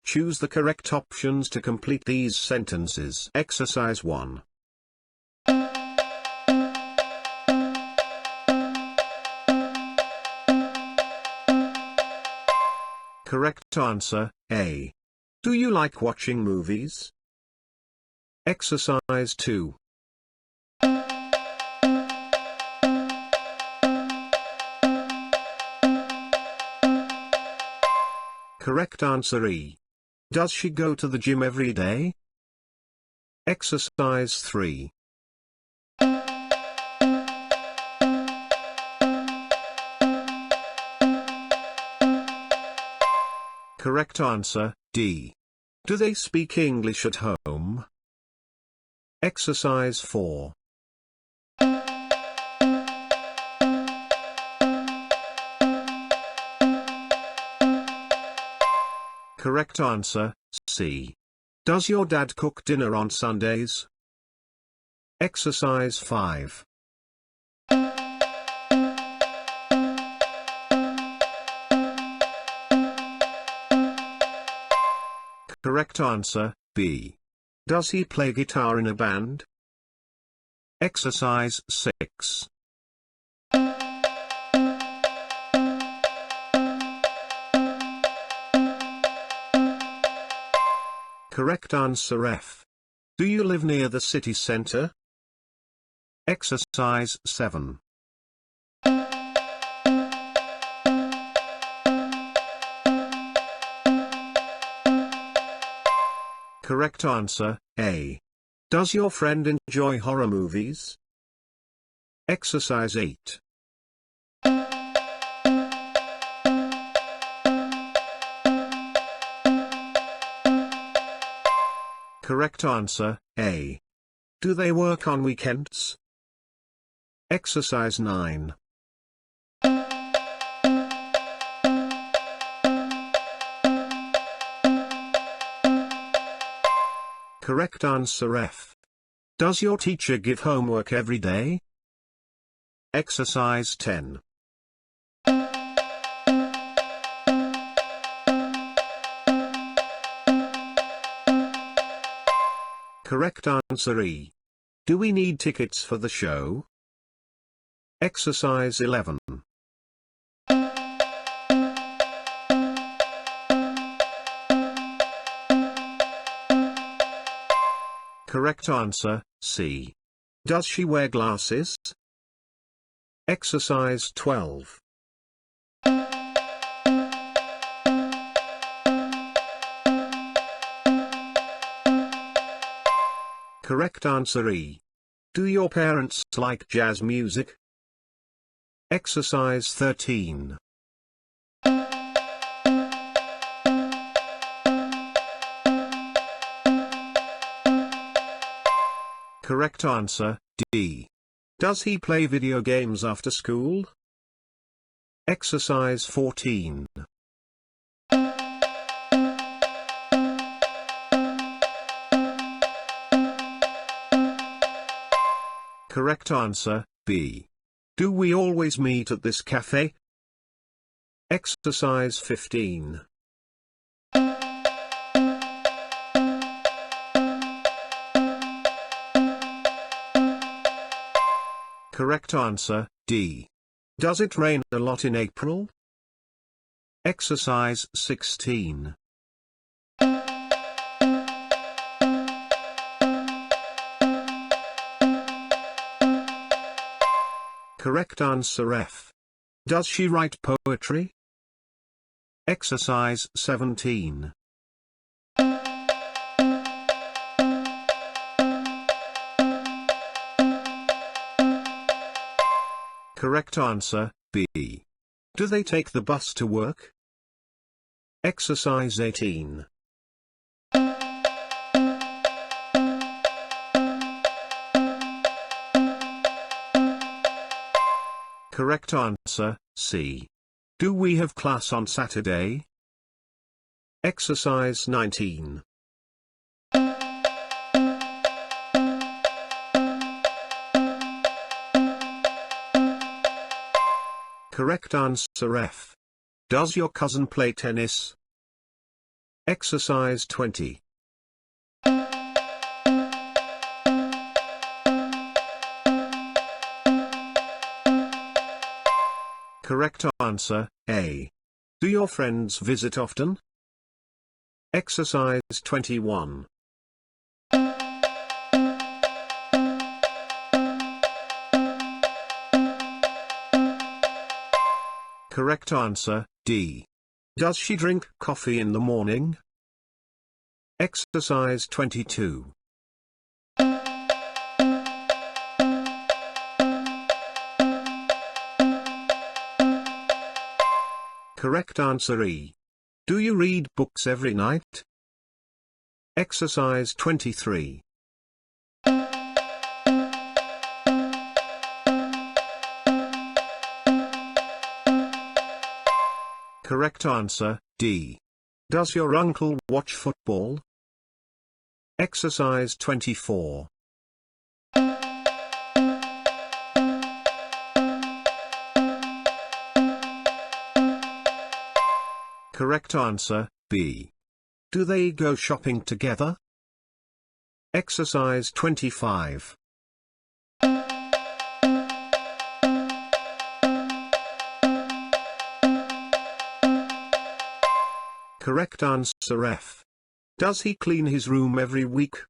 Choose the correct options to complete these sentences. Exercise 1. Correct answer, A. Do you like watching movies? Exercise 2. Correct answer E. Does she go to the gym every day? Exercise 3. Correct answer, D. Do they speak English at home? Exercise 4. Correct answer, C. Does your dad cook dinner on Sundays? Exercise 5. Correct answer, B. Does he play guitar in a band? Exercise 6. Correct answer F. Do you live near the city center? Exercise 7. Correct answer, A. Does your friend enjoy horror movies? Exercise 8. Correct answer, A. Do they work on weekends? Exercise 9. Correct answer F. Does your teacher give homework every day? Exercise 10. Correct answer E. Do we need tickets for the show? Exercise 11. Correct answer, C. Does she wear glasses? Exercise 12. Correct answer E. Do your parents like jazz music? Exercise 13. Correct answer, D. Does he play video games after school? Exercise 14. Correct answer, B. Do we always meet at this cafe? Exercise 15. Correct answer, D. Does it rain a lot in April? Exercise 16. Correct answer F. Does she write poetry? Exercise 17. Correct answer, B. Do they take the bus to work? Exercise 18. Correct answer, C. Do we have class on Saturday? Exercise 19. Correct answer F. Does your cousin play tennis? Exercise 20. Correct answer, A. Do your friends visit often? Exercise 21. Correct answer, D. Does she drink coffee in the morning? Exercise 22. Correct answer, E. Do you read books every night? Exercise 23. Correct answer, D. Does your uncle watch football? Exercise 24. Correct answer, B. Do they go shopping together? Exercise 25. Correct answer, F. Does he clean his room every week?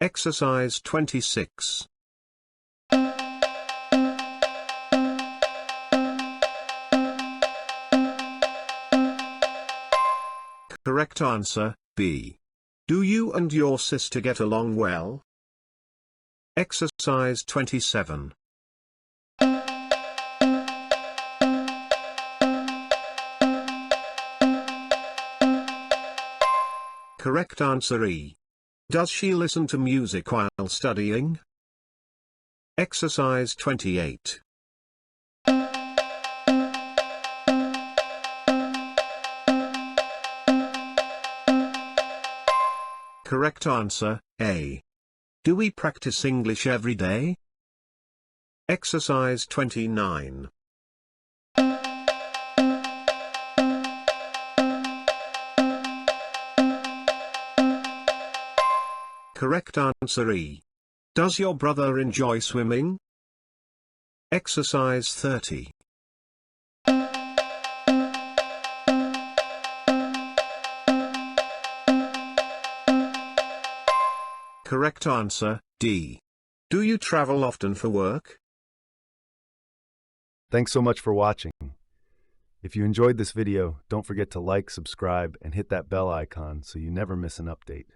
Exercise 26. Correct answer, B. Do you and your sister get along well? Exercise 27. Correct answer, E. Does she listen to music while studying? Exercise 28. Correct answer, A. Do we practice English every day? Exercise 29. Correct answer, E. Does your brother enjoy swimming? Exercise 30. Correct answer, D. Do you travel often for work? Thanks so much for watching. If you enjoyed this video, don't forget to like, subscribe, and hit that bell icon so you never miss an update.